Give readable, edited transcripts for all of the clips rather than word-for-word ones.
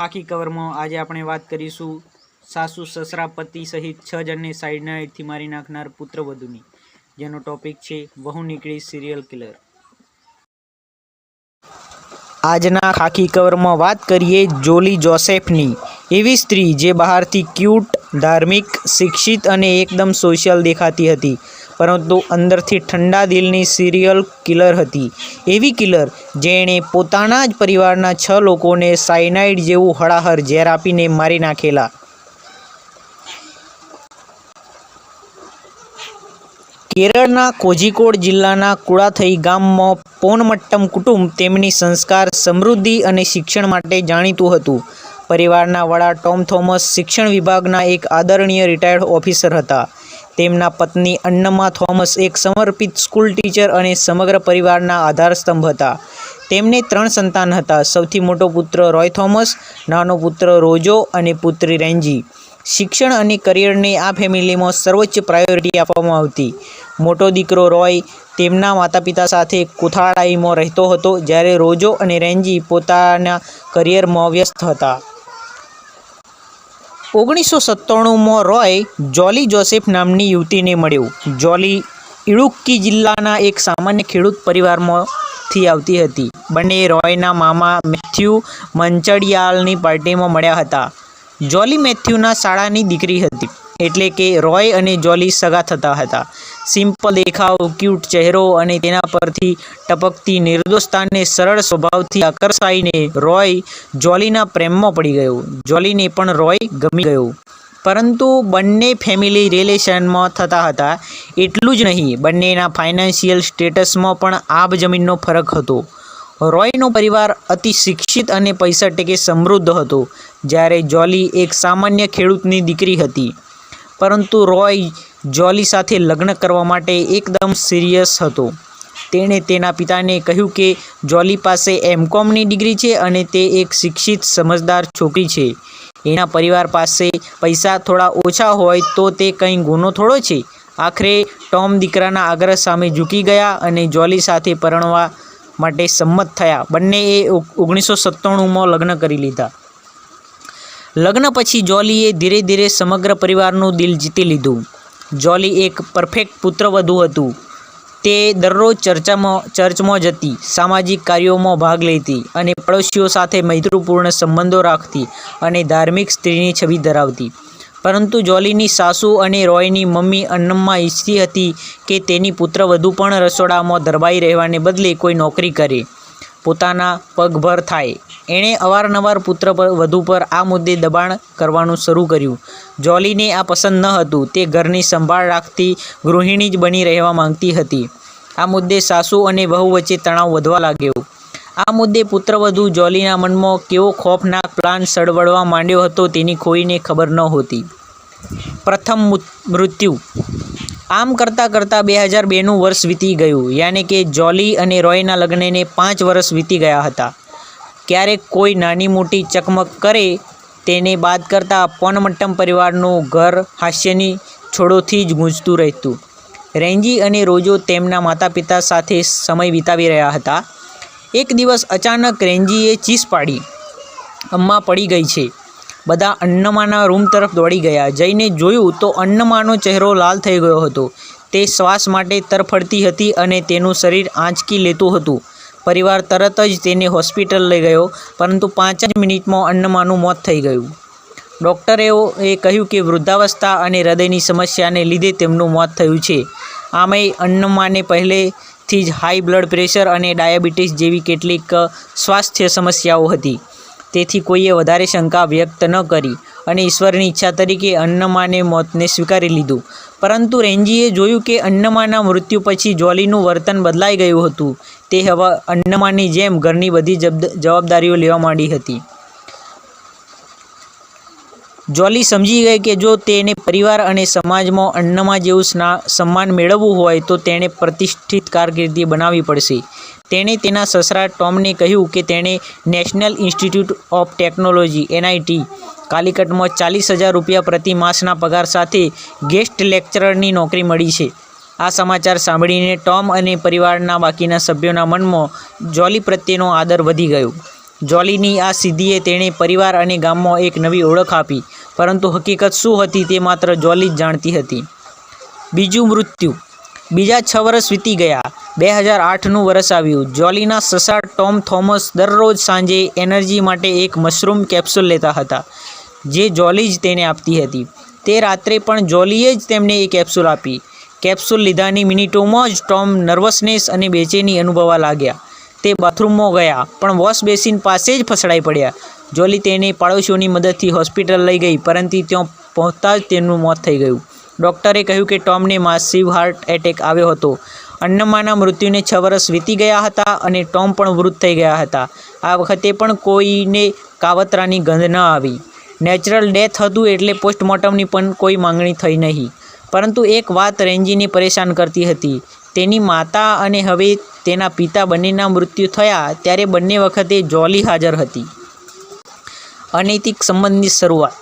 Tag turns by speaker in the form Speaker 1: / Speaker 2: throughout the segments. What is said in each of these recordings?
Speaker 1: ખાખી કવરમાં આજે આપણે વાત કરીશું સાસુ સસરા પતિ સહિત 6 જણને સાયનાઇડથી મારી નાખનાર પુત્રવધૂની, જેનો ટોપિક છે વહુ નીકળી સિરિયલ કિલર। આજના ખાખી કવરમાં વાત કરીએ જોલી જોસેફની, એવી સ્ત્રી જે બહારથી ક્યુટ, ધાર્મિક, શિક્ષિત અને એકદમ સોશિયલ દેખાતી હતી, પરંતુ અંદરથી ઠંડા દિલની સિરિયલ કિલર હતી। એવી કિલર જેણે પોતાના જ પરિવારના 6 લોકોને સાયનાઇડ જેવું હળાહર ઝેર આપીને મારી નાખેલા। કેરળના કોઝિકોડ જિલ્લાના કુડાથઈ ગામમાં પોનમટ્ટમ કુટુંબ તેમની સંસ્કાર, સમૃદ્ધિ અને શિક્ષણ માટે જાણીતું હતું। પરિવારના વડા ટોમ થોમસ શિક્ષણ વિભાગના એક આદરણીય રિટાયર્ડ ઓફિસર હતા। તેમના પત્ની અન્નમા થોમસ એક સમર્પિત સ્કૂલ ટીચર અને સમગ્ર પરિવારના આધારસ્તંભ હતા। તેમને 3 સંતાન હતા। સૌથી મોટો પુત્ર રોય થોમસ, નાનો પુત્ર રોજો અને પુત્રી રેન્જી। શિક્ષણ અને કરિયરને આ ફેમિલીમાં સર્વોચ્ચ પ્રાયોરિટી આપવામાં આવતી। મોટો દીકરો રોય તેમના માતાપિતા સાથે કોથાળાઈમાં રહેતો હતો, જ્યારે રોજો અને રેન્જી પોતાના કરિયરમાં વ્યસ્ત હતા। 1997માં રોય જોલી જોસેફ નામની યુવતીને મળ્યો। જોલી ઇડુક્કી જિલ્લાના એક સામાન્ય ખેડૂત પરિવારમાંથી આવતી હતી। બંને રોયના મામા મેથ્યુ મંચડિયાલની પાર્ટીમાં મળ્યા હતા। જોલી મેથ્યુના શાળાની દીકરી હતી, એટલે કે રોય અને જોલી સગા થતા હતા। સિમ્પલ દેખાવ, ક્યુટ ચહેરો અને તેના પરથી ટપકતી નિર્દોષતા અને સરળ સ્વભાવથી આકર્ષાઈને રોય જોલીના પ્રેમમાં પડી ગયો। જોલીને પણ રોય ગમી ગયો, પરંતુ બંને ફેમિલી રિલેશનમાં થતા હતા। એટલું જ નહીં, બંનેના ફાઇનાન્શિયલ સ્ટેટસમાં પણ આબ જમીનનો ફરક હતો। રોયનો પરિવાર અતિ શિક્ષિત અને પૈસા ટેકે સમૃદ્ધ હતો, જ્યારે જોલી એક સામાન્ય ખેડૂતની દીકરી હતી। પરંતુ રોય જોલી સાથે લગ્ન કરવા માટે એકદમ સિરિયસ હતો। તેણે તેના પિતાને કહ્યું કે જોલી પાસે M.Com.ની ડિગ્રી છે અને તે એક શિક્ષિત, સમજદાર છોકરી છે। એના પરિવાર પાસે પૈસા થોડા ઓછા હોય તો તે કંઈ ગુનો થોડો છે। આખરે ટોમ દીકરાના આગ્રહ સામે ઝૂકી ગયા અને જોલી સાથે પરણવા માટે સંમત થયા। બંનેએ 1997માં લગ્ન કરી લીધા। લગ્ન પછી જોલીએ ધીરે ધીરે સમગ્ર પરિવારનું દિલ જીતી લીધું। જોલી એક પરફેક્ટ પુત્રવધુ હતું। તે દરરોજ ચર્ચમાં જતી, સામાજિક કાર્યોમાં ભાગ લેતી અને પડોશીઓ સાથે મૈત્રીપૂર્ણ સંબંધો રાખતી અને ધાર્મિક સ્ત્રીની છબી ધરાવતી। પરંતુ જોલીની સાસુ અને રોયની મમ્મી અન્નમ્મા ઈચ્છતી હતી કે તેની પુત્રવધુ પણ રસોડામાં ધરબાઈ રહેવાને બદલે કોઈ નોકરી કરે, પોતાના પગભર થાય। એણે અવારનવાર પુત્રવધુ પર આ મુદ્દે દબાણ કરવાનું શરૂ કર્યું। જોલીને આ પસંદ ન હતું। તે ઘરની સંભાળ રાખતી ગૃહિણી જ બની રહેવા માંગતી હતી। આ મુદ્દે સાસુ અને વહુ વચ્ચે તણાવ વધવા લાગ્યો। આ મુદ્દે પુત્રવધુ જોલીના મનમાં કેવો ખોફનાક પ્લાન સળવળવા માંડ્યો હતો તેની કોઈને ખબર નહોતી। પ્રથમ મૃત્યુ। આમ કરતાં કરતાં 2002નું વર્ષ વીતી ગયું, યાને કે જોલી અને રોયના લગ્નને 5 વર્ષ વીતી ગયા હતા। ક્યારેક કોઈ નાની મોટી ચકમક કરે તેને બાદ કરતાં પોનમટ્ટમ પરિવારનું ઘર હાસ્યની છોડોથી જ ગૂંજતું રહેતું। રેન્જી અને રોજો તેમના માતા પિતા સાથે સમય વિતાવી રહ્યા હતા। એક દિવસ અચાનક રેન્જીએ ચીસ પાડી, "અમ્મા પડી ગઈ છે!" બધા અન્નમાના રૂમ તરફ દોડી ગયા। જઈને જોયું તો અન્નમાનો ચહેરો લાલ થઈ ગયો હતો। તે શ્વાસ માટે તરફડતી હતી અને તેનું શરીર આંચકી લેતું હતું। પરિવાર તરત જ તેને હોસ્પિટલ લઈ ગયો, પરંતુ 5 જ મિનિટમાં અન્નમાનું મોત થઈ ગયું। ડૉક્ટરોએ કહ્યું કે વૃદ્ધાવસ્થા અને હૃદયની સમસ્યાને લીધે તેમનું મોત થયું છે। આમેય અન્નમાને પહેલેથી જ હાઈ બ્લડ પ્રેશર અને ડાયાબિટીસ જેવી કેટલીક સ્વાસ્થ્ય સમસ્યાઓ હતી। તેથી કોઈએ વધારે શંકા વ્યક્ત ન કરી અને ઈશ્વરની ઈચ્છા તરીકે અન્નમાને મોતને સ્વીકારી લીધું। પરંતુ રેન્જીએ જોયું કે અન્નમાના મૃત્યુ પછી જોલીનું વર્તન બદલાઈ ગયું હતું। તે હવે અન્નમાની જેમ ઘરની બધી જવાબદારીઓ લેવા માંડી હતી। જોલી સમજી ગઈ કે જો તેને પરિવાર અને સમાજમાં અન્નમા જેવું સન્માન મેળવવું હોય તો તેણે પ્રતિષ્ઠિત કારકિર્દી બનાવવી પડશે। તેણે તેના સસરા ટોમને કહ્યું કે તેણે national institute of technology (NIT) કાલિકટમાં 40,000 રૂપિયા પ્રતિ માસના પગાર સાથે ગેસ્ટ લેક્ચરરની નોકરી મળી છે। આ સમાચાર સાંભળીને ટોમ અને પરિવારના બાકીના સભ્યોના મનમાં જોલી પ્રત્યેનો આદર વધી ગયો। જોલીની આ સિદ્ધિએ તેણે પરિવાર અને ગામમાં એક નવી ઓળખ આપી, પરંતુ હકીકત શું હતી તે માત્ર જોલી જ જાણતી હતી. બીજું મૃત્યુ. બીજા 6 વર્ષ વીતી ગયા. 2008નું વર્ષ આવ્યું. જોલીના સસરા ટોમ થોમસ દરરોજ સાંજે એનર્જી માટે એક મશરૂમ કેપ્સ્યુલ લેતા હતા, જે જોલી જ તેને આપતી હતી. તે રાત્રે પણ જોલીએ જ તેમને એ કેપ્સ્યુલ આપી. કેપ્સ્યુલ લીધાની મિનિટોમાં જ ટોમ નર્વસનેસ અને બેચેની અનુભવવા લાગ્યા. તે બાથરૂમમાં ગયા, પણ વોશ બેસિન પાસે જ ફસડાઈ પડ્યા. જોલી તેને પાડોશીઓની મદદથી હોસ્પિટલ લઈ ગઈ, પરંતુ ત્યાં પહોંચતા જ તેનું મોત થઈ ગયું. ડૉક્ટરે કહ્યું કે ટોમને માસિવ હાર્ટ એટેક આવ્યો હતો. અન્નમાના મૃત્યુને 6 વર્ષ વીતી ગયા હતા અને ટોમ પણ વૃદ્ધ થઈ ગયા હતા. આ વખતે પણ કોઈને કાવતરાની ગંધ ન આવી. નેચરલ ડેથ હતું એટલે પોસ્ટમોર્ટમની પણ કોઈ માંગણી થઈ નહીં. પરંતુ એક વાત રેન્જીને પરેશાન કરતી હતી. તેની માતા અને હવે તેના પિતા બંનેના મૃત્યુ થયા ત્યારે બંને વખતે જોલી હાજર હતી. અનૈતિક સંબંધની શરૂઆત.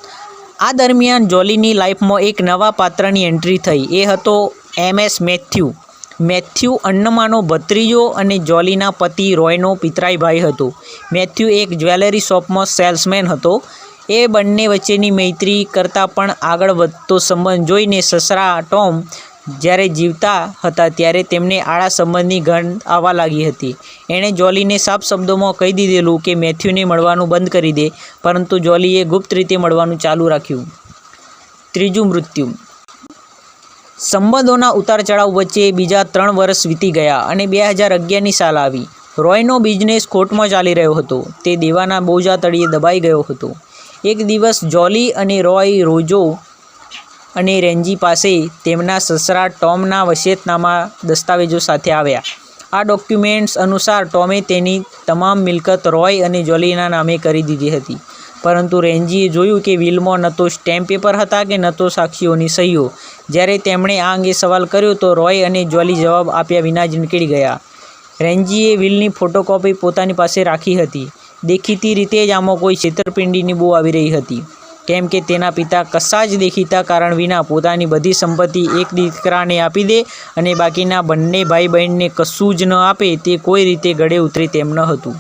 Speaker 1: આ દરમિયાન જોલીની લાઈફમાં એક નવા પાત્રની એન્ટ્રી થઈ. એ હતો MS મેથ્યુ. મેથ્યુ અન્નમાનો ભત્રીજો અને જોલીના પતિ રોયનો પિતરાઈ ભાઈ હતો. મેથ્યુ એક જ્વેલરી શોપમાં સેલ્સમેન હતો. એ બંને વચ્ચેની મૈત્રી કરતાં પણ આગળ વધતો સંબંધ જોઈને સસરા ટોમ જ્યારે જીવતા હતા ત્યારે તેમને આડા સંબંધની ગંધ આવવા લાગી હતી. એણે જોલીને સાફ શબ્દોમાં કહી દીધેલું કે મેથ્યુને મળવાનું બંધ કરી દે, પરંતુ જોલીએ ગુપ્ત રીતે મળવાનું ચાલુ રાખ્યું. ત્રીજું મૃત્યુ. સંબંધોના ઉતાર ચઢાવ વચ્ચે બીજા 3 વર્ષ વીતી ગયા અને 2011ની સાલ આવી. રોયનો બિઝનેસ ખોટમાં ચાલી રહ્યો હતો. તે દેવાના બોજા તળિયે દબાઈ ગયો હતો. એક દિવસ જોલી અને રોય રોજો અને રેન્જી પાસે તેમના સસરા ટોમના વસિયતનામા દસ્તાવેજો સાથે આવ્યા. આ ડોક્યુમેન્ટ્સ અનુસાર ટોમે તેની તમામ મિલકત રોય અને જોલીના નામે કરી દીધી હતી, પરંતુ રેન્જીએ જોયું કે વિલમાં ન તો સ્ટેમ્પ પેપર હતા કે ન તો સાક્ષીઓની સહીઓ. જ્યારે તેમણે આ અંગે સવાલ કર્યો તો રોય અને જોલી જવાબ આપ્યા વિના જ નીકળી ગયા. રેન્જીએ વિલની ફોટોકોપી પોતાની પાસે રાખી હતી. દેખીતી રીતે જ આમાં કોઈ છેતરપિંડીની બો આવી રહી હતી, કેમ કે તેના પિતા કશા જ દેખીતા કારણ વિના પોતાની બધી સંપત્તિ એક દીકરાને આપી દે અને બાકીના બંને ભાઈ બહેનને કશું જ ન આપે તે કોઈ રીતે ગળે ઉતરે તેમ ન હતું.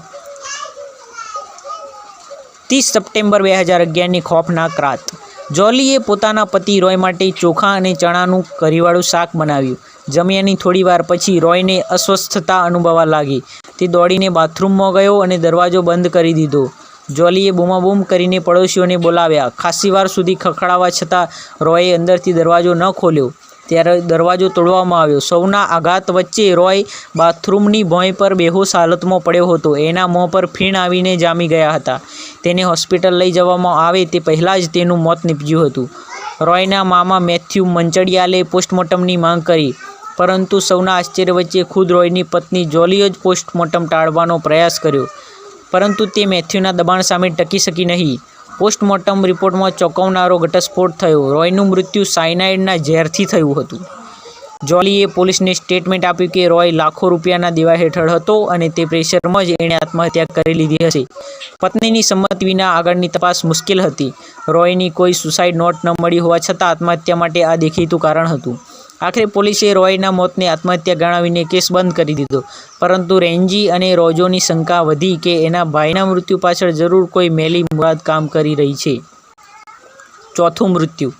Speaker 1: 30 સપ્ટેમ્બર 2011ની ખોફનાક રાત. જોલીએ પોતાના પતિ રોય માટે ચોખા અને ચણાનું કરીવાળું શાક બનાવ્યું. જમ્યાની થોડી વાર પછી રોયને અસ્વસ્થતા અનુભવવા લાગી. તે દોડીને બાથરૂમમાં ગયો અને દરવાજો બંધ કરી દીધો. જોલીએ બૂમાબૂમ કરીને પડોશીઓને બોલાવ્યા. ખાસી વાર સુધી ખખડાવવા છતાં રોયે અંદરથી દરવાજો ન ખોલ્યો. ત્યારે દરવાજો તોડવામાં આવ્યો. સૌના આઘાત વચ્ચે રોય બાથરૂમની ભોંય પર બેહોશ હાલતમાં પડ્યો હતો. એના મોં પર ફીણ આવીને જામી ગયા હતા. તેને હોસ્પિટલ લઈ જવામાં આવે તે પહેલાં જ તેનું મોત નીપજ્યું હતું. રોયના મામા મેથ્યુ મંચડિયાલે પોસ્ટમોર્ટમની માંગ કરી, પરંતુ સૌના આશ્ચર્ય વચ્ચે ખુદ રોયની પત્ની જોલીએ જ પોસ્ટમોર્ટમ ટાળવાનો પ્રયાસ કર્યો, પરંતુ તે મેથ્યુના દબાણ સામે ટકી શકી નહીં. પોસ્ટમોર્ટમ રિપોર્ટમાં ચોંકાવનારો ઘટસ્ફોટ થયો. રોયનું મૃત્યુ સાયનાઇડના ઝેરથી થયું હતું. જોલીએ પોલીસને સ્ટેટમેન્ટ આપ્યું કે રોય લાખો રૂપિયાના દેવા હેઠળ હતો અને તે પ્રેશરમાં જ એણે આત્મહત્યા કરી લીધી હશે. પત્નીની સંમતિ વિના આગળની તપાસ મુશ્કેલ હતી. રોયની કોઈ સુસાઇડ નોટ ન મળી હોવા છતાં આત્મહત્યા માટે આ દેખીતું કારણ હતું. આખરે પોલીસે રોયના મોતને આત્મહત્યા ગણાવીને કેસ બંધ કરી દીધો, પરંતુ રેન્જી અને રોજોની શંકા વધી કે એના ભાઈના મૃત્યુ પાછળ જરૂર કોઈ મેલી મુરાદ કામ કરી રહી છે. ચોથું મૃત્યુ.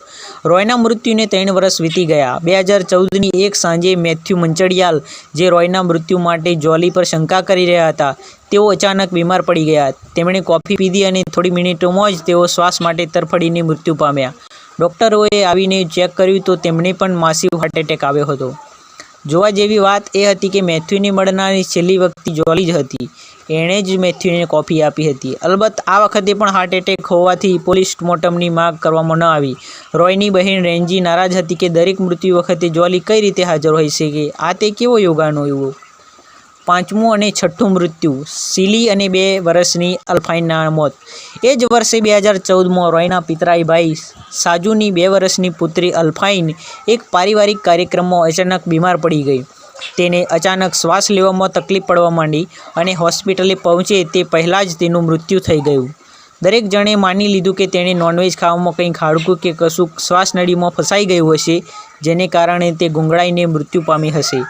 Speaker 1: રોયના મૃત્યુને 3 વર્ષ વીતી ગયા. 2014ની એક સાંજે મેથ્યુ મંચડિયાલ, જે રોયના મૃત્યુ માટે જોલી પર શંકા કરી રહ્યા હતા, તેઓ અચાનક બીમાર પડી ગયા. તેમણે કોફી પીધી અને થોડી મિનિટોમાં જ તેઓ શ્વાસ માટે તરફડીને મૃત્યુ પામ્યા. ડૉક્ટરોએ આવીને ચેક કર્યું તો તેમને પણ માસિવ હાર્ટ એટેક આવ્યો હતો. જોવા જેવી વાત એ હતી કે મેથ્યુને મળનારી છેલ્લી વ્યક્તિ જોલી જ હતી. એણે જ મેથ્યુને કોફી આપી હતી. અલબત્ત આ વખતે પણ હાર્ટ એટેક હોવાથી પોસ્ટમોર્ટમની માંગ કરવામાં ન આવી. રોયની બહેન રેન્જી નારાજ હતી કે દરેક મૃત્યુ વખતે જોલી કઈ રીતે હાજર હોઈ શકે. આ તે કેવો યોગાનો એવો. પાંચમું અને છઠ્ઠું મૃત્યુ. સીલી અને 2 વર્ષની અલ્ફાઇનના મોત. એ જ વર્ષે 2014માં રોયના પિતરાઈ ભાઈ સાજુની 2 વર્ષની પુત્રી અલ્ફાઇન એક પારિવારિક કાર્યક્રમમાં અચાનક બીમાર પડી ગઈ. તેને અચાનક શ્વાસ લેવામાં તકલીફ પડવા માંડી અને હોસ્પિટલે પહોંચે તે પહેલાં જ તેનું મૃત્યુ થઈ ગયું. દરેક જણે માની લીધું કે તેણે નોનવેજ ખાવામાં કંઈક હાડકું કે કશુંક શ્વાસનળીમાં ફસાઈ ગયું હશે, જેને કારણે તે ગુંગળાઈને મૃત્યુ પામી હશે.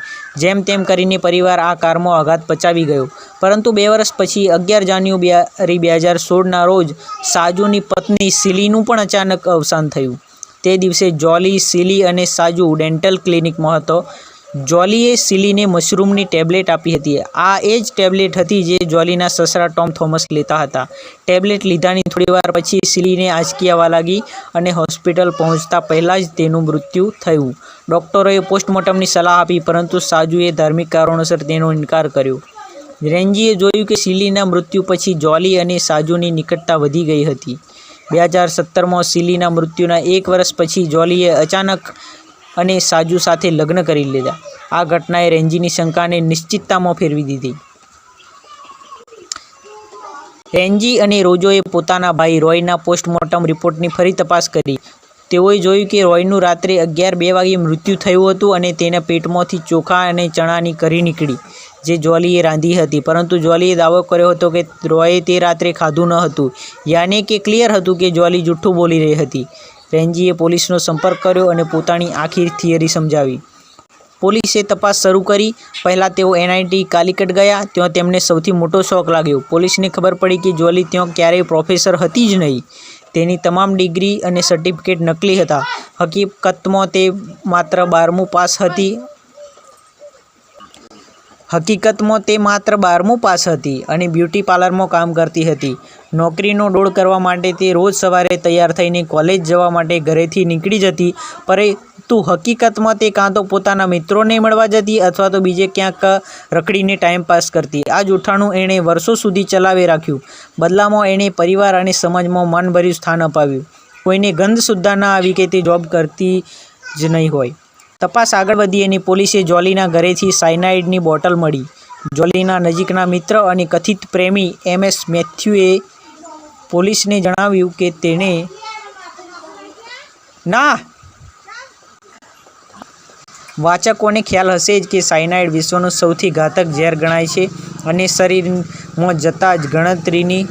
Speaker 1: જેમ તેમ કરીને પરિવાર આ કારમો આઘાત પચાવી ગયો. પરંતુ 2 વર્ષ પછી 11 જાન્યુઆરી 2016ના રોજ સાજુની પત્ની સિલીનું પણ અચાનક અવસાન થયું. તે દિવસે જોલી, સિલી અને સાજુ ડેન્ટલ ક્લિનિકમાં હતો. જોલીએ સિલીને મશરૂમની ટેબ્લેટ આપી હતી. આ એ જ ટેબ્લેટ હતી જે જોલીના સસરા ટોમ થોમસ લેતા હતા. ટેબ્લેટ લીધાની થોડીવાર પછી સિલીને આંચકી આવવા લાગી અને હોસ્પિટલ પહોંચતા પહેલાં જ તેનું મૃત્યુ થયું. ડૉક્ટરોએ પોસ્ટમોર્ટમની સલાહ આપી, પરંતુ સાજુએ ધાર્મિક કારણોસર તેનો ઇનકાર કર્યો. રેન્જીએ જોયું કે સિલીના મૃત્યુ પછી જોલી અને સાજુની નિકટતા વધી ગઈ હતી. 2017માં સિલીના મૃત્યુના 1 વર્ષ પછી જોલીએ અચાનક અને સાજુ સાથે લગ્ન કરી લીધા. આ ઘટનાએ રેન્જીની શંકાને નિશ્ચિતતામાં ફેરવી દીધી. રેન્જી અને રોજોએ પોતાના ભાઈ રોયના પોસ્ટમોર્ટમ રિપોર્ટની ફરી તપાસ કરી. તેઓએ જોયું કે રોયનું રાત્રે 11:02 વાગ્યે મૃત્યુ થયું હતું અને તેના પેટમાંથી ચોખા અને ચણાની કરી નીકળી, જે જોલીએ રાંધી હતી. પરંતુ જોલીએ દાવો કર્યો હતો કે રોયે તે રાત્રે ખાધું ન હતું, યાને કે ક્લિયર હતું કે જોલી જૂઠું બોલી રહી હતી. રેન્જીએ પોલીસનો સંપર્ક કર્યો અને પોતાની આખી થિયરી સમજાવી. પોલીસે તપાસ શરૂ કરી. પહેલાં તેઓ NIT કાલિકટ ગયા. ત્યાં તેમને સૌથી મોટો શોક લાગ્યો. પોલીસને ખબર પડી કે જોલી ત્યાં ક્યારેય પ્રોફેસર હતી જ નહીં. તેની તમામ ડિગ્રી અને સર્ટિફિકેટ નકલી હતા. હકીકતમાં તે માત્ર 12મું પાસ હતી અને બ્યુટી પાર્લરમાં કામ કરતી હતી. નોકરીનો દોડ કરવા માટે તે રોજ સવારે તૈયાર થઈને કોલેજ જવા માટે ઘરેથી નીકળી જતી, પરંતુ હકીકતમાં તે કાં તો પોતાના મિત્રોને મળવા જતી અથવા તો બીજે ક્યાંક રખડીને ટાઈમ પાસ કરતી. આ જૂઠાણું એણે વર્ષો સુધી ચલાવી રાખ્યું. બદલામાં એણે પરિવાર અને સમાજમાં માનભર્યું સ્થાન અપાવ્યું. કોઈને ગંધ સુદ્ધા ના આવી કે તે જોબ કરતી જ નહીં હોય. તપાસ આગળ વધી અને પોલીસે જોલીના ઘરેથી સાયનાઇડની બોટલ મળી. જોલીના નજીકના મિત્ર અને કથિત પ્રેમી MS મેથ્યુએ પોલીસને જણાવ્યું કે તેણે વાચકોને ખ્યાલ હશે જ કે સાયનાઇડ વિશ્વનું સૌથી ઘાતક ઝેર ગણાય છે અને શરીરમાં જતાં જ ગણતરીની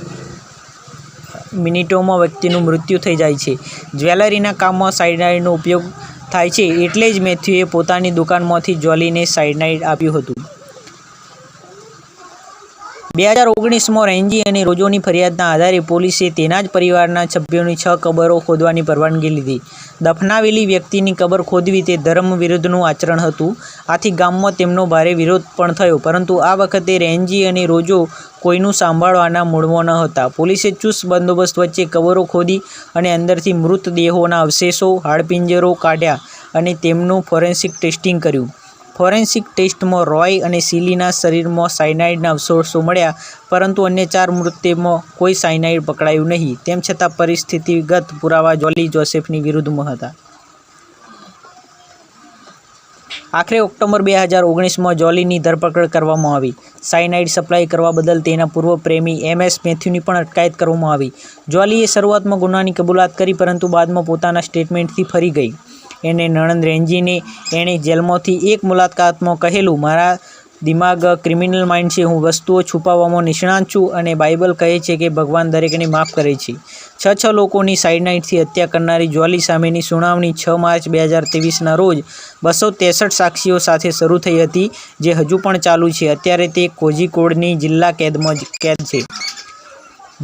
Speaker 1: મિનિટોમાં વ્યક્તિનું મૃત્યુ થઈ જાય છે. જ્વેલરીના કામમાં સાયનાઇડનો ઉપયોગ થાય છે, એટલે જ મેથ્યુએ પોતાની દુકાનમાંથી જોલીને સાયનાઇડ આપ્યું હતું. 2019માં રેન્જી અને રોજોની ફરિયાદના આધારે પોલીસે તેના જ પરિવારના સભ્યોની 6 કબરો ખોદવાની પરવાનગી લીધી. દફનાવેલી વ્યક્તિની કબર ખોદવી તે ધર્મ વિરુદ્ધનું આચરણ હતું. આથી ગામમાં તેમનો ભારે વિરોધ પણ થયો. પરંતુ આ વખતે રેન્જી અને રોજો કોઈનું સાંભળવાના મૂડમાં ન હતા. પોલીસે ચુસ્ત બંદોબસ્ત વચ્ચે કબરો ખોદી અને અંદરથી મૃતદેહોના અવશેષો, હાડપિંજરો કાઢ્યા અને તેમનું ફોરેન્સિક ટેસ્ટિંગ કર્યું. ફોરેન્સિક ટેસ્ટમાં રોય અને સિલીના શરીરમાં સાયનાઇડના અવશેષો મળ્યા, પરંતુ અન્ય 4 મૃતદેહમાં કોઈ સાયનાઇડ પકડાયું નહીં. તેમ છતાં પરિસ્થિતિગત પુરાવા જોલી જોસેફની વિરુદ્ધમાં હતા. આખરે ઓક્ટોબર 2019માં જોલીની ધરપકડ કરવામાં આવી. સાયનાઇડ સપ્લાય કરવા બદલ તેના પૂર્વ પ્રેમી MS મેથ્યુની પણ અટકાયત કરવામાં આવી. જોલીએ શરૂઆતમાં ગુનાની કબૂલાત કરી, પરંતુ બાદમાં પોતાના સ્ટેટમેન્ટથી ફરી ગઈ. એને નણંદ રેન્જીને એણે જેલમાંથી એક મુલાકાતમાં કહેલું, મારા દિમાગ ક્રિમિનલ માઇન્ડ છે. હું વસ્તુઓ છુપાવવામાં નિષ્ણાત છું અને બાઇબલ કહે છે કે ભગવાન દરેકને માફ કરે છે. 6 લોકોની સાયનાઇડથી હત્યા કરનારી જોલી સામેની સુનાવણી 6 માર્ચ 2023ના રોજ 263 સાક્ષીઓ સાથે શરૂ થઈ હતી, જે હજુ પણ ચાલુ છે. અત્યારે તે કોઝિકોડની જિલ્લા કેદમાં કેદ છે.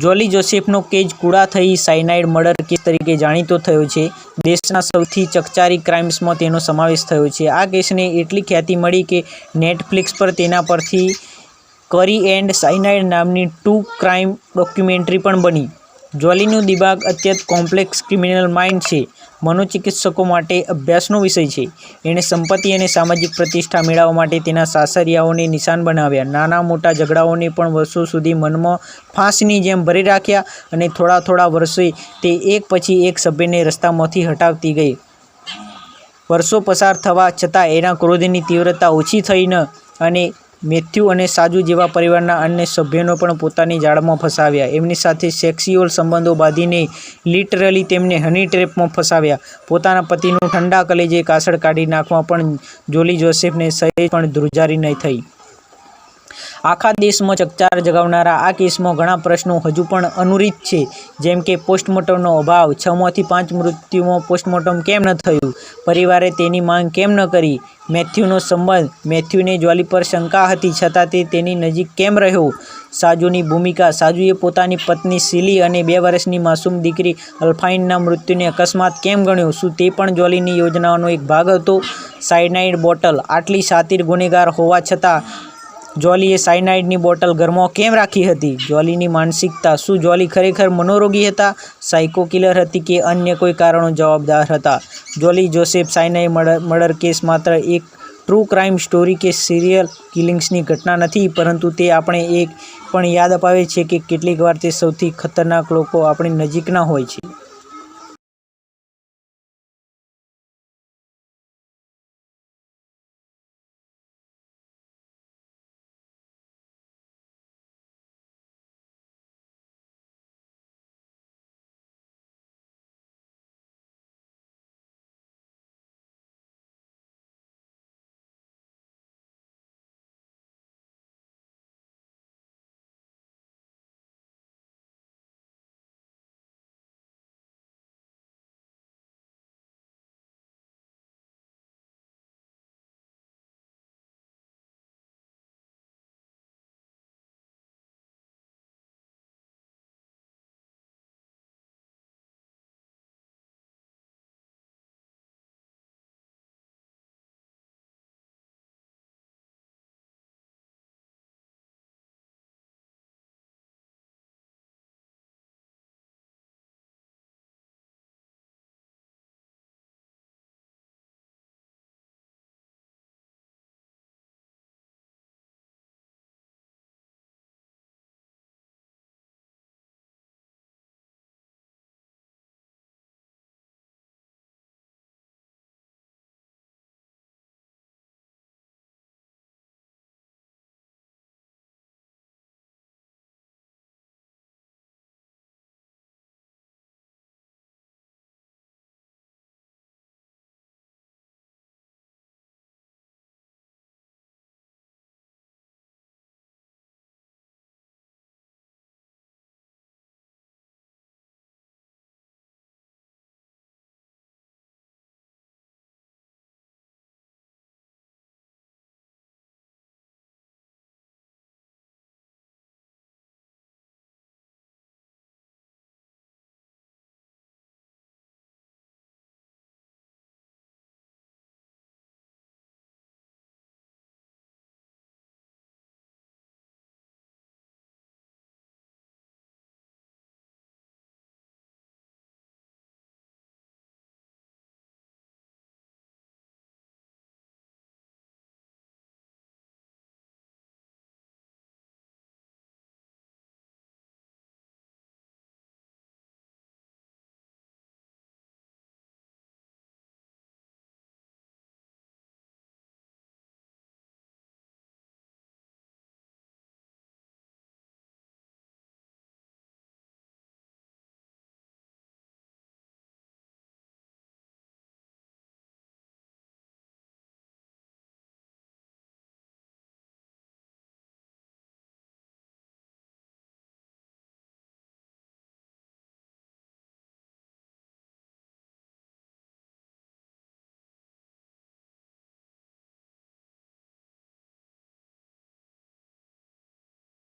Speaker 1: જોલી જોસેફનો કેસ કુડાથઈ સાયનાઇડ મર્ડર કેસ તરીકે જાણીતો થયો છે. દેશના સૌથી ચકચારી ક્રાઇમ્સમાં તેનો સમાવેશ થયો છે. આ કેસને એટલી ખ્યાતિ મળી કે નેટફ્લિક્સ પર તેના પરથી કરી એન્ડ સાયનાઇડ નામની ટ્રુ ક્રાઇમ ડોક્યુમેન્ટરી પણ બની. જોલીનું દિમાગ અત્યંત કોમ્પ્લેક્સ ક્રિમિનલ માઇન્ડ છે. મનોચિકિત્સકો માટે અભ્યાસનો વિષય છે. એણે સંપત્તિ અને સામાજિક પ્રતિષ્ઠા મેળવવા માટે તેના સાસરિયાઓને નિશાન બનાવ્યા. નાના મોટા ઝઘડાઓને પણ વર્ષો સુધી મનમાં ફાંસની જેમ ભરી રાખ્યા અને થોડા વર્ષે તે એક પછી એક સભ્યને રસ્તામાંથી હટાવતી ગઈ. વર્ષો પસાર થવા છતાં એના ક્રોધની તીવ્રતા ઓછી થઈ ન અને મેથ્યુ અને સાજુ જેવા પરિવારના અન્ય સભ્યોને પણ પોતાની જાળમાં ફસાવ્યા. એમની સાથે સેક્સ્યુઅલ સંબંધો બાંધીને લિટરલી તેમને હની ટ્રેપમાં ફસાવ્યા. પોતાના પતિનું ઠંડા કલેજે કાસળ કાઢી નાખવા પણ જોલી જોસેફને સહેજ પણ ધ્રુજારી નહીં થઈ. આખા દેશમાં ચકચાર જગાવનારા આ કેસમાં ઘણા પ્રશ્નો હજુ પણ અનુરિત છે, જેમ કે પોસ્ટમોર્ટમનો અભાવ, 6 માંથી 5 મૃત્યુમાં પોસ્ટમોર્ટમ કેમ ન થયું, પરિવારે તેની માંગ કેમ ન કરી, મેથ્યુનો સંબંધ, મેથ્યુને જ્વોલી પર શંકા હતી છતાં તે તેની નજીક કેમ રહ્યો, સાજુની ભૂમિકા, સાજુએ પોતાની પત્ની સીલી અને 2 વર્ષની માસૂમ દીકરી અલ્ફાઇનના મૃત્યુને અકસ્માત કેમ ગણ્યો, શું તે પણ જ્વોલીની યોજનાનો એક ભાગ હતો, સાયનાઇડ બોટલ, આટલી શાતિર ગુનેગાર હોવા છતાં જ્વોલીએ સાયનાઇડની બોટલ ઘરમાં કેમ રાખી હતી, જ્વોલીની માનસિકતા, શું જ્વોલી ખરેખર મનોરોગી હતા, સાયકો કિલર હતી કે અન્ય કોઈ કારણો જવાબદાર હતા. જ્વોલી જોસેફ સાયનાઇડ મર્ડર કેસ માત્ર એક ટ્રુ ક્રાઇમ સ્ટોરી કે સિરિયલ કિલિંગ્સની ઘટના નથી, પરંતુ તે આપણે એક પણ યાદ અપાવે છે કે કેટલીક વાર તે સૌથી ખતરનાક લોકો આપણી નજીકના હોય છે.